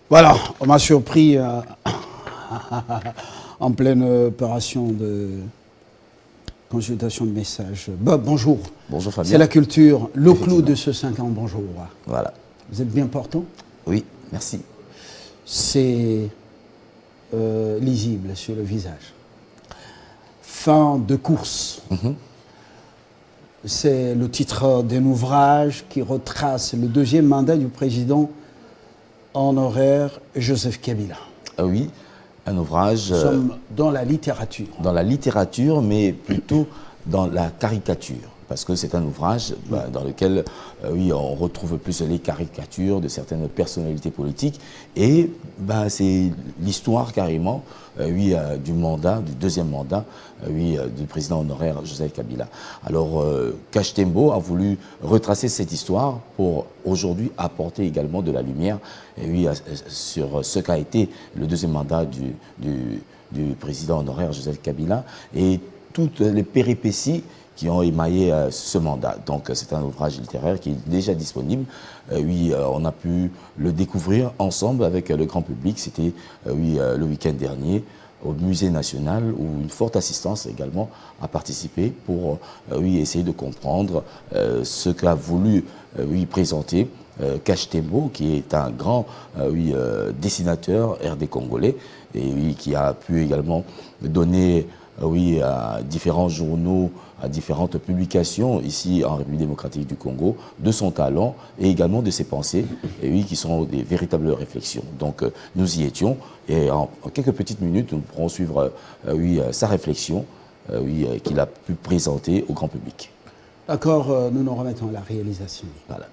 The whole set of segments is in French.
Voilà, on m'a surpris en pleine opération de consultation de messages. Bob, bonjour. Bonjour Fabien. C'est la culture, le clou de ce 50, bonjour. Voilà. Vous êtes bien portant? Oui, merci. C'est lisible sur le visage. Fin de course. C'est le titre d'un ouvrage qui retrace le deuxième mandat du président honoraire Joseph Kabila. Ah oui, un ouvrage... Nous sommes dans la littérature. Dans la littérature, mais plutôt dans la caricature. Parce que c'est un ouvrage dans lequel, oui, on retrouve plus les caricatures de certaines personnalités politiques. Et c'est l'histoire carrément, oui, du mandat, du deuxième mandat, oui, du président honoraire Joseph Kabila. Alors, Cash Tembo a voulu retracer cette histoire pour aujourd'hui apporter également de la lumière, oui, sur ce qu'a été le deuxième mandat du président honoraire Joseph Kabila et toutes les péripéties qui ont émaillé ce mandat. Donc c'est un ouvrage littéraire qui est déjà disponible. Oui, on a pu le découvrir ensemble avec le grand public. C'était oui, le week-end dernier au Musée national où une forte assistance également a participé pour oui, essayer de comprendre ce qu'a voulu oui, présenter Cash Tembo, qui est un grand oui, dessinateur RD congolais et oui, qui a pu également donner oui, à différents journaux, à différentes publications ici en République démocratique du Congo, de son talent et également de ses pensées, et oui, qui sont des véritables réflexions. Donc nous y étions et en quelques petites minutes, nous pourrons suivre oui, sa réflexion oui, qu'il a pu présenter au grand public. D'accord, nous nous remettons à la réalisation. Voilà.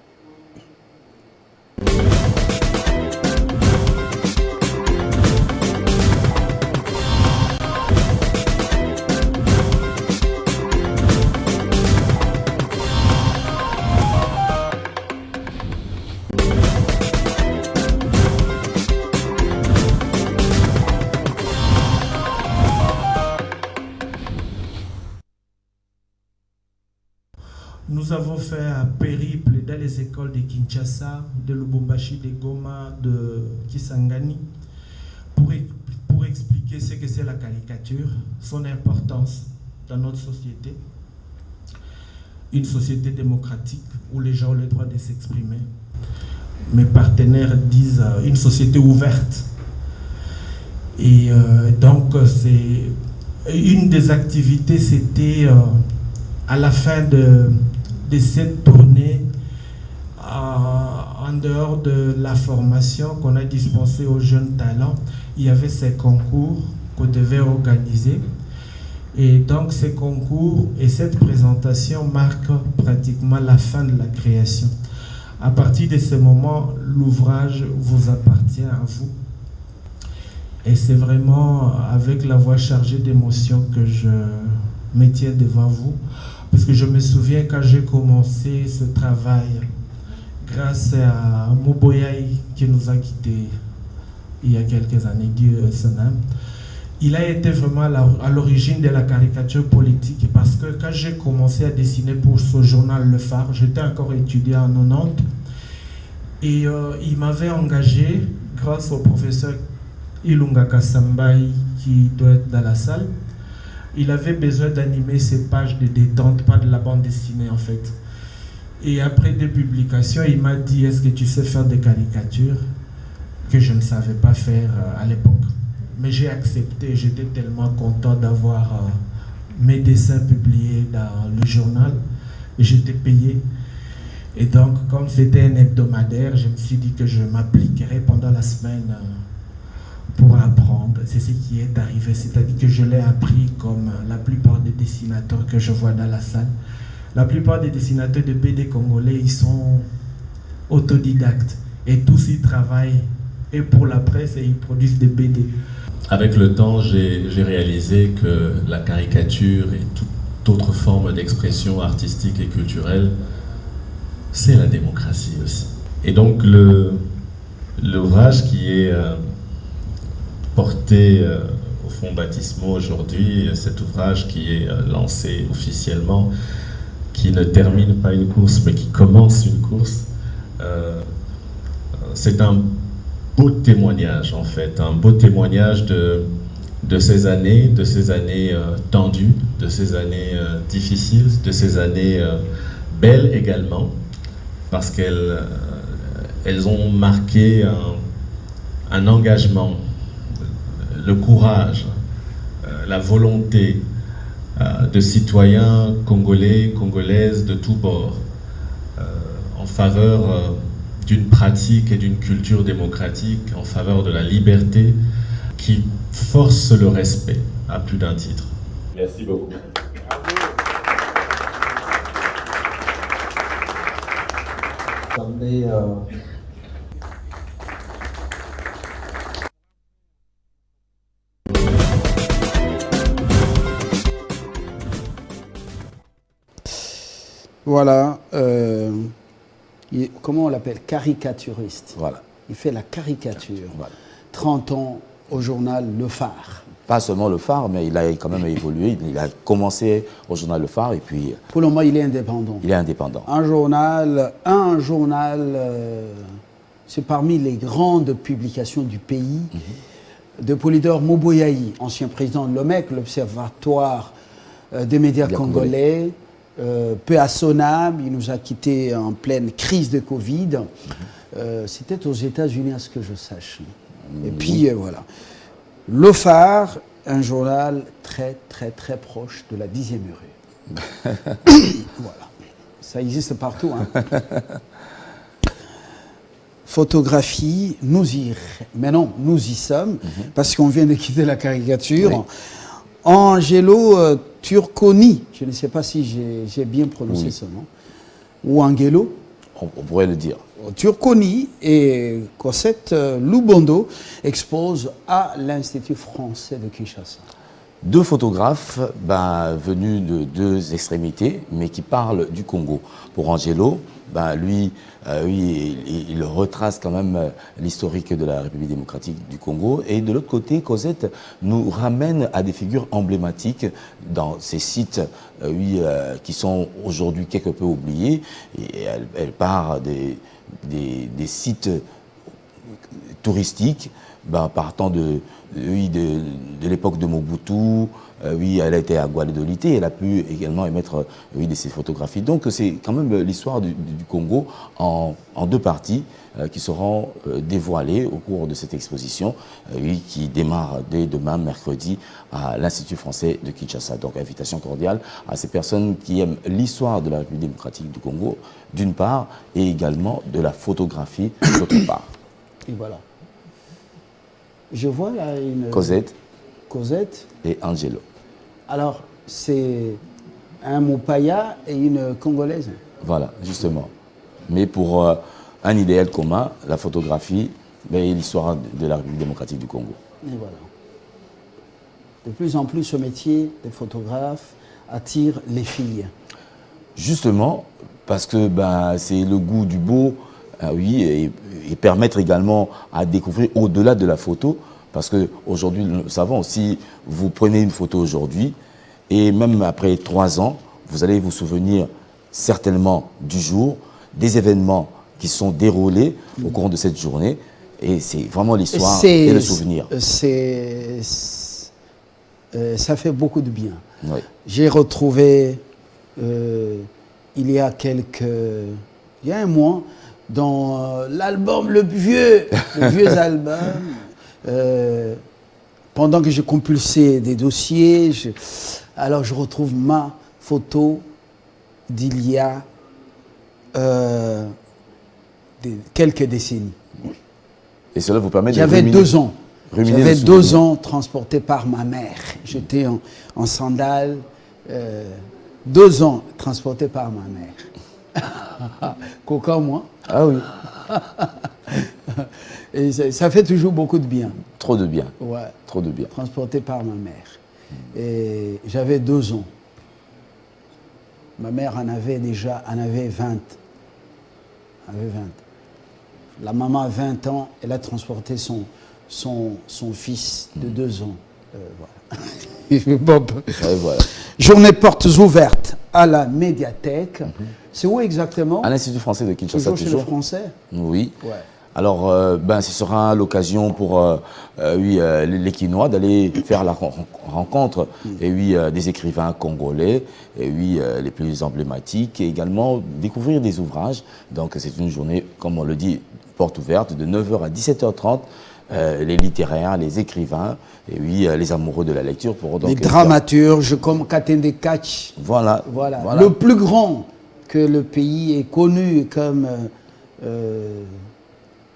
Nous avons fait un périple dans les écoles de Kinshasa, de Lubumbashi, de Goma, de Kisangani, pour expliquer ce que c'est la caricature, son importance dans notre société. Une société démocratique où les gens ont le droit de s'exprimer. Mes partenaires disent une société ouverte. Et donc, une des activités, c'était à la fin de cette tournée, en dehors de la formation qu'on a dispensée aux jeunes talents, il y avait ces concours qu'on devait organiser. Et donc ces concours et cette présentation marquent pratiquement la fin de la création. À partir de ce moment, l'ouvrage vous appartient à vous. Et c'est vraiment avec la voix chargée d'émotion que je me tiens devant vous. Parce que je me souviens quand j'ai commencé ce travail, grâce à Moboyaï qui nous a quittés il y a quelques années, Dieu son âme, il a été vraiment à l'origine de la caricature politique. Parce que quand j'ai commencé à dessiner pour ce journal Le Phare, j'étais encore étudiant en 90, et il m'avait engagé, grâce au professeur Ilunga Kassambaï qui doit être dans la salle. Il avait besoin d'animer ses pages de détente, pas de la bande dessinée en fait. Et après des publications, il m'a dit, est-ce que tu sais faire des caricatures? Que je ne savais pas faire à l'époque. Mais j'ai accepté, j'étais tellement content d'avoir mes dessins publiés dans le journal. Et j'étais payé. Et donc, comme c'était un hebdomadaire, je me suis dit que je m'appliquerais pendant la semaine pour apprendre. C'est ce qui est arrivé, c'est-à-dire que je l'ai appris comme la plupart des dessinateurs que je vois dans la salle. La plupart des dessinateurs de BD congolais, ils sont autodidactes et tous ils travaillent et pour la presse et ils produisent des BD. Avec le temps, j'ai réalisé que la caricature et toute autre forme d'expression artistique et culturelle, c'est la démocratie aussi. Et donc l'ouvrage qui est porté au fonds baptismaux aujourd'hui, cet ouvrage qui est lancé officiellement, qui ne termine pas une course mais qui commence une course, c'est un beau témoignage, en fait, un beau témoignage de ces années tendues, de ces années difficiles, de ces années belles également, parce qu'elles ont marqué un engagement, le courage, la volonté de citoyens congolais, congolaises de tous bords, en faveur d'une pratique et d'une culture démocratique, en faveur de la liberté, qui force le respect à plus d'un titre. Merci beaucoup. Voilà, comment on l'appelle? Caricaturiste. Voilà. Il fait la caricature. Voilà. 30 ans au journal Le Phare. Pas seulement Le Phare, mais il a quand même évolué. Il a commencé au journal Le Phare et puis... Pour le moment, il est indépendant. Il est indépendant. Un journal, c'est parmi les grandes publications du pays, de Polydore Moboyayi, ancien président de l'OMEC, l'Observatoire des médias congolais, peu à son âme, il nous a quittés en pleine crise de Covid. C'était aux États-Unis, à ce que je sache. Et puis, voilà. Le Phare, un journal très, très, très proche de la 10e rue. Voilà. Ça existe partout. Hein. Photographie, maintenant, nous y sommes, parce qu'on vient de quitter la caricature. Oui. Angelo Turconi, je ne sais pas si j'ai bien prononcé ce nom, ou Angelo. On pourrait le dire. Turconi et Cosette Lubondo exposent à l'Institut français de Kinshasa. Deux photographes venus de deux extrémités, mais qui parlent du Congo. Pour Angelo, lui, il retrace quand même l'historique de la République démocratique du Congo. Et de l'autre côté, Cosette nous ramène à des figures emblématiques dans ces sites qui sont aujourd'hui quelque peu oubliés. Et elle part des sites touristiques, partant de l'époque de Mobutu. Elle a été à Guadeloupe et elle a pu également émettre de ses photographies. Donc c'est quand même l'histoire du Congo en deux parties qui seront dévoilées au cours de cette exposition qui démarre dès demain, mercredi, à l'Institut français de Kinshasa. Donc invitation cordiale à ces personnes qui aiment l'histoire de la République démocratique du Congo, d'une part, et également de la photographie, d'autre part. Et voilà. Je vois là une... Cosette et Angelo. Alors, c'est un Mopaya et une Congolaise. Voilà, justement. Mais pour un idéal commun, la photographie et l'histoire de la République démocratique du Congo. Et voilà. De plus en plus, ce métier de photographe attire les filles. Justement, parce que c'est le goût du beau, et permettre également à découvrir au-delà de la photo. Parce qu'aujourd'hui, nous savons, si vous prenez une photo aujourd'hui, et même après 3 ans, vous allez vous souvenir certainement du jour, des événements qui sont déroulés au cours de cette journée. Et c'est vraiment l'histoire et le souvenir. Ça fait beaucoup de bien. Oui. J'ai retrouvé, il y a un mois, dans l'album, le vieux album, pendant que je compulsais des dossiers, alors je retrouve ma photo d'il y a quelques décennies. Et cela vous permet de... J'avais 2 ans. J'avais 2 ans transporté par ma mère. J'étais en sandales. 2 ans transporté par ma mère. Coca, moi. Ah oui. Et ça fait toujours beaucoup de bien. Trop de bien. Ouais. Trop de bien. Transporté par ma mère. Et j'avais 2 ans. Ma mère en avait 20. La maman a 20 ans, elle a transporté son fils de 2 ans. Voilà. Voilà. Journée portes ouvertes à la médiathèque. C'est où exactement? À l'Institut français de Kinshasa. Toujours chez le français? Oui. Ouais. Alors, ce sera l'occasion pour les Quinois d'aller faire la rencontre des écrivains congolais, les plus emblématiques, et également découvrir des ouvrages. Donc, c'est une journée, comme on le dit, porte ouverte, de 9h à 17h30. Les littéraires, les écrivains, et les amoureux de la lecture pourront donc... Les dramaturges comme Katende Kach. Voilà. Le plus grand que le pays ait connu comme...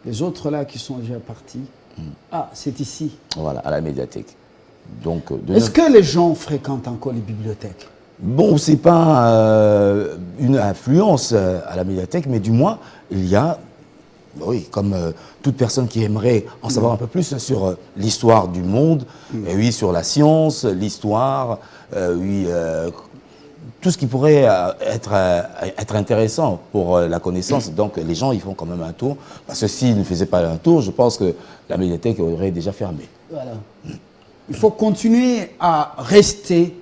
les autres là qui sont déjà partis. Ah, c'est ici. Voilà, à la médiathèque. Donc, est-ce que les gens fréquentent encore les bibliothèques? Bon, c'est pas une influence à la médiathèque, mais du moins, il y a, comme toute personne qui aimerait en savoir un peu plus sur l'histoire du monde, et sur la science, l'histoire, tout ce qui pourrait être intéressant pour la connaissance. Donc les gens, ils font quand même un tour. Parce que s'ils ne faisaient pas un tour, je pense que la médiathèque aurait déjà fermé. Voilà. Il faut continuer à rester,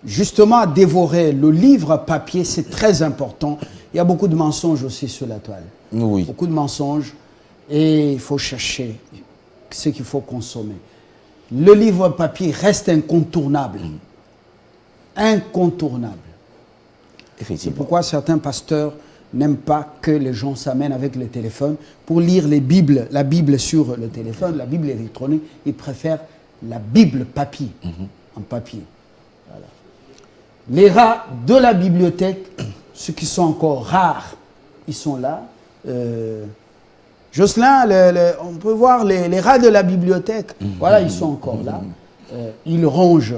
justement à dévorer le livre papier, c'est très important. Il y a beaucoup de mensonges aussi sur la toile. Oui. Beaucoup de mensonges. Et il faut chercher ce qu'il faut consommer. Le livre papier reste incontournable. Incontournable. Effectivement. C'est pourquoi certains pasteurs n'aiment pas que les gens s'amènent avec le téléphone pour lire la Bible sur le téléphone, la Bible électronique. Ils préfèrent la Bible papier, en papier. Voilà. Les rats de la bibliothèque, ceux qui sont encore rares, ils sont là. Jocelyn, on peut voir les rats de la bibliothèque. Voilà, ils sont encore là. Ils rongent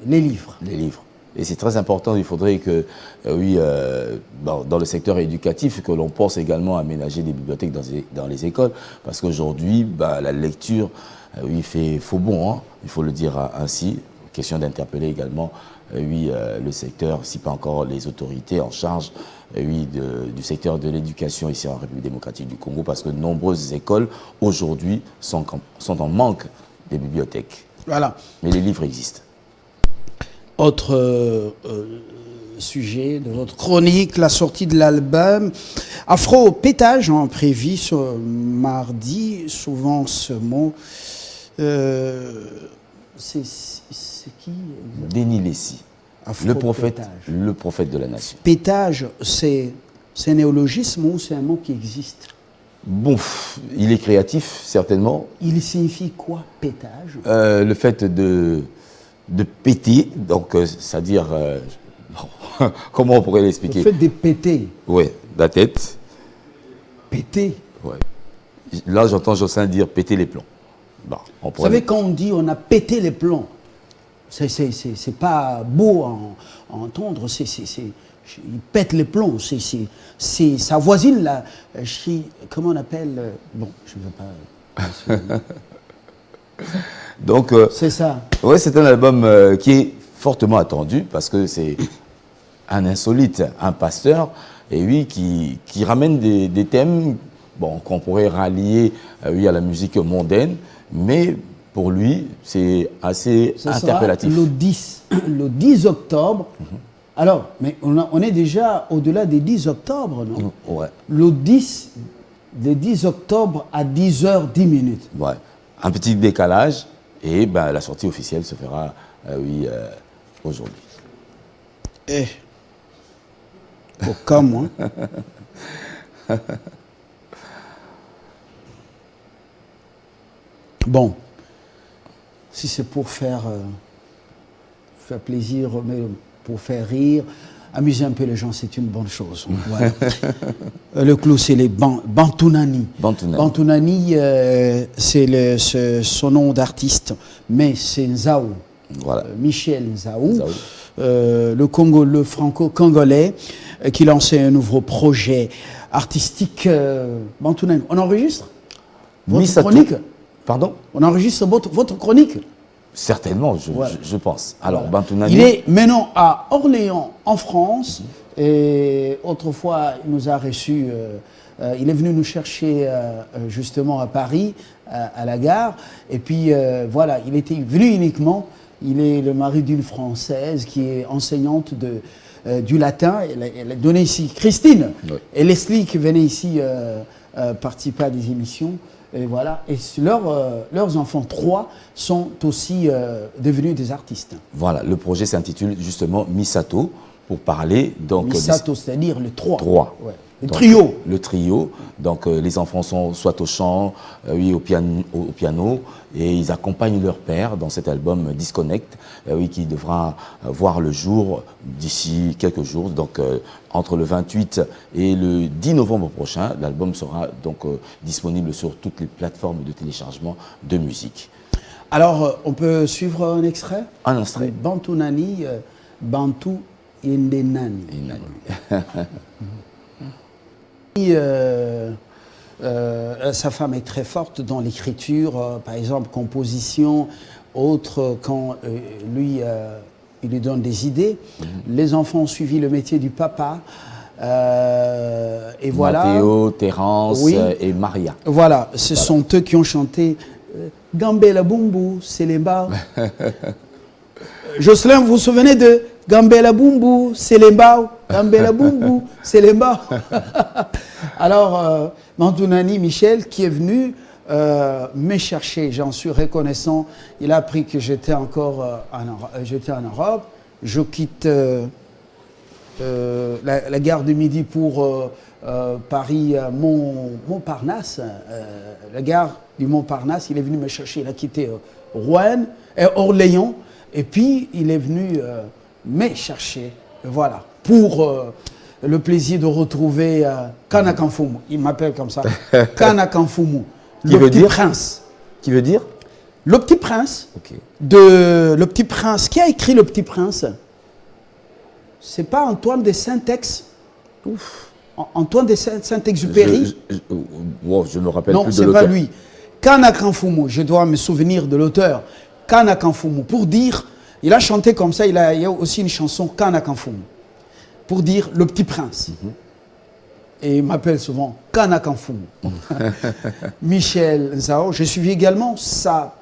les livres. Les livres. Et c'est très important, il faudrait que, dans le secteur éducatif, que l'on pense également à aménager des bibliothèques dans les écoles, parce qu'aujourd'hui, la lecture, fait faux bon, hein, il faut le dire ainsi. Question d'interpeller également, le secteur, si pas encore les autorités en charge, du secteur de l'éducation ici en République démocratique du Congo, parce que de nombreuses écoles, aujourd'hui, sont en manque des bibliothèques. Voilà. Mais les livres existent. Autre sujet de votre chronique, la sortie de l'album Afro Pétage en prévu ce mardi. Souvent ce mot, c'est qui? Denis Lessi, le prophète de la nation. Pétage, c'est un néologisme ou c'est un mot qui existe? Bon, il est créatif, certainement. Il signifie quoi, pétage? Le fait de péter, donc c'est-à-dire, comment on pourrait l'expliquer? Le fait de péter. Oui, la tête. Péter. Ouais. Là, j'entends Jocelyn dire péter les plombs. Bon, vous savez, quand on dit on a pété les plombs, c'est pas beau à entendre, il pète les plombs, ça voisine là, comment on appelle, bon, je ne veux pas... Donc, c'est ça. Oui, c'est un album qui est fortement attendu parce que c'est un insolite, un pasteur, et qui ramène des thèmes qu'on pourrait rallier à la musique mondaine, mais pour lui, c'est assez interpellatif. Le 10 octobre. Alors, mais on est déjà au-delà des 10 octobre, non? Ouais. Le 10 octobre à 10h10. Ouais. Un petit décalage. Et la sortie officielle se fera, aujourd'hui. Au cas, moi. Bon, si c'est pour faire plaisir, mais pour faire rire, amuser un peu les gens, c'est une bonne chose. Voilà. Le clou, c'est les Bantounani. Bantounani, c'est son nom d'artiste, mais c'est Nzao. Voilà. Michel Nzao. Le franco-congolais, qui lançait un nouveau projet artistique Bantounani. On enregistre votre chronique? Pardon? On enregistre votre chronique? Certainement, je pense. Alors, voilà. Bantounani... Il est maintenant à Orléans, en France. Et autrefois, il nous a reçus. Il est venu nous chercher justement à Paris, à la gare. Et puis, voilà, il était venu uniquement Il est le mari d'une Française qui est enseignante du latin. Elle a donné ici Christine et Leslie qui venaient ici participer à des émissions. Et voilà. Et leurs enfants, 3, sont aussi devenus des artistes. Voilà, le projet s'intitule justement Misato, pour parler donc... Misato, c'est-à-dire le 3. Ouais. Le donc, trio. Le trio. Donc les enfants sont soit au chant, oui, au piano, et ils accompagnent leur père dans cet album Disconnect, oui, qui devra voir le jour d'ici quelques jours. Donc entre le 28 et le 10 novembre prochain, l'album sera donc disponible sur toutes les plateformes de téléchargement de musique. Alors, on peut suivre un extrait? Un extrait. Bantu Nani, Bantu Indenani. Sa femme est très forte dans l'écriture, par exemple composition, autre quand il lui donne des idées. Les enfants ont suivi le métier du papa. Et voilà. Matteo, Terence, oui. Et Maria. Voilà, ce sont eux qui ont chanté Gambela Bumbu, Selemba. Jocelyn, vous vous souvenez de Gambela Bumbu, Selemba, Gambela Bumbu, Selemba. Alors, Mantounani Michel, qui est venu me chercher, j'en suis reconnaissant. Il a appris que j'étais encore j'étais en Europe. Je quitte la gare du Midi pour Paris, Montparnasse. La gare du Montparnasse, il est venu me chercher. Il a quitté Rouen et Orléans. Et puis, il est venu me chercher, voilà, pour le plaisir de retrouver Kana Kanfumu. Il m'appelle comme ça. Kana Kanfumu. Le petit prince. Qui veut dire? Le Petit Prince. Okay. Le Petit Prince. Qui a écrit Le Petit Prince? C'est pas Antoine de Saint-Ex? Antoine de Saint-Exupéry? Je me rappelle non, plus de l'auteur. Non, c'est pas lui. Kana Kanfumu. Je dois me souvenir de l'auteur. Kana Kanfumu. Pour dire, il a chanté comme ça, il y a aussi une chanson Kana Kanfumu. Pour dire Le Petit Prince. Et il m'appelle souvent Kana Kanfumu. Michel Nzao. J'ai suivi également sa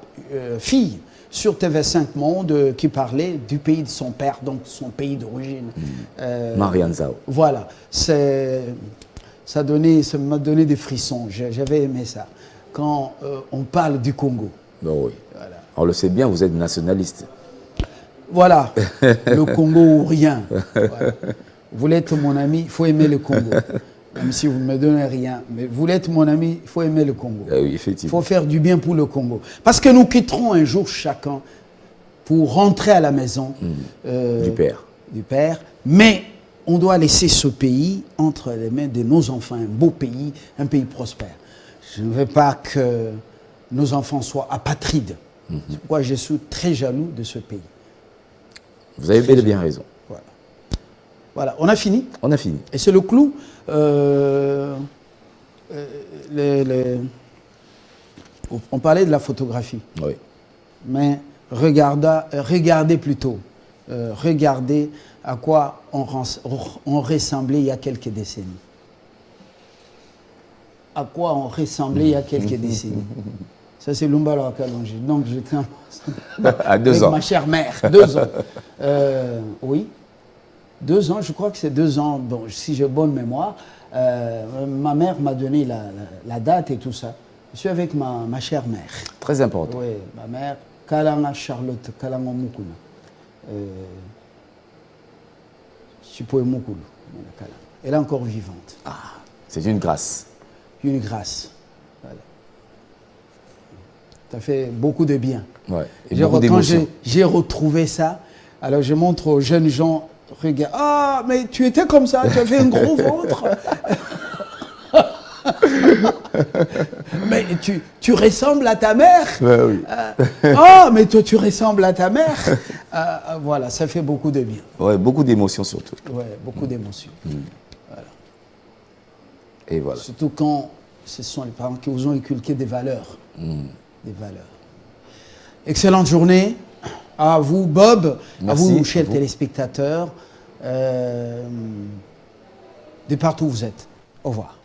fille sur TV5 Monde qui parlait du pays de son père, donc son pays d'origine. Maria Nzao. Voilà. Ça m'a donné des frissons. J'avais aimé ça. Quand on parle du Congo. Ben oui. Voilà. On le sait bien, vous êtes nationaliste. Voilà. Le Congo ou rien. Voilà. Vous voulez être mon ami, il faut aimer le Congo. Même si vous ne me donnez rien. Mais vous voulez être mon ami, il faut aimer le Congo. Oui, effectivement. Il faut faire du bien pour le Congo. Parce que nous quitterons un jour chacun pour rentrer à la maison du Père. Du Père. Mais on doit laisser ce pays entre les mains de nos enfants. Un beau pays, un pays prospère. Je ne veux pas que nos enfants soient apatrides. C'est pourquoi je suis très jaloux de ce pays. Vous avez bel et bien raison. Voilà. Voilà, on a fini. On a fini. Et c'est le clou. On parlait de la photographie. Oui. Mais regardez plutôt. Regardez à quoi on ressemblait il y a quelques décennies. À quoi on ressemblait il y a quelques décennies. Ça, c'est Lumbala Wakalonji. Donc, j'étais à 2 ans. Ma chère mère. 2 ans. Oui. 2 ans, je crois que c'est 2 ans. Bon, si j'ai bonne mémoire, ma mère m'a donné la date et tout ça. Je suis avec ma chère mère. Très important. Oui, ma mère, Kalanga Charlotte, Kalanga Mukuna. Chipoe Mukulu. Elle est encore vivante. Ah, c'est une grâce. Une grâce. Voilà. Ça fait beaucoup de bien. Ouais, et quand j'ai retrouvé ça, alors je montre aux jeunes gens, regarde, ah, mais tu étais comme ça, tu avais un gros ventre. Mais tu ressembles à ta mère. Ouais, oui. Ah, mais toi, tu ressembles à ta mère. Voilà, ça fait beaucoup de bien. Ouais, beaucoup d'émotions surtout. Ouais, beaucoup d'émotions. Voilà. Et voilà. Surtout quand ce sont les parents qui vous ont inculqué des valeurs. Des valeurs. Excellente journée à vous, Bob, merci, à vous, chers téléspectateurs, de partout où vous êtes. Au revoir.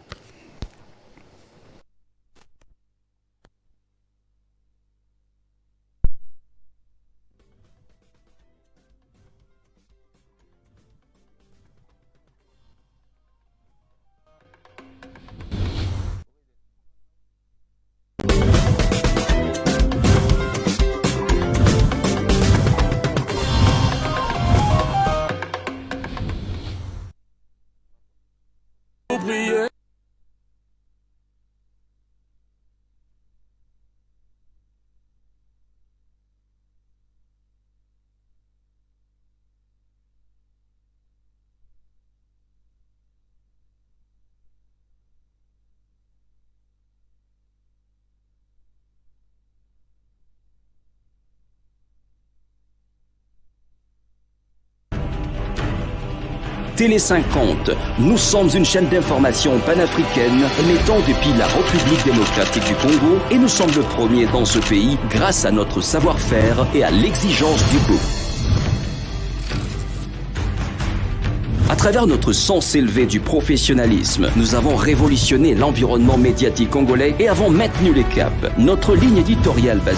Télé 50, nous sommes une chaîne d'information panafricaine émettant depuis la République démocratique du Congo et nous sommes le premier dans ce pays grâce à notre savoir-faire et à l'exigence du peuple. À travers notre sens élevé du professionnalisme, nous avons révolutionné l'environnement médiatique congolais et avons maintenu les caps. Notre ligne éditoriale basée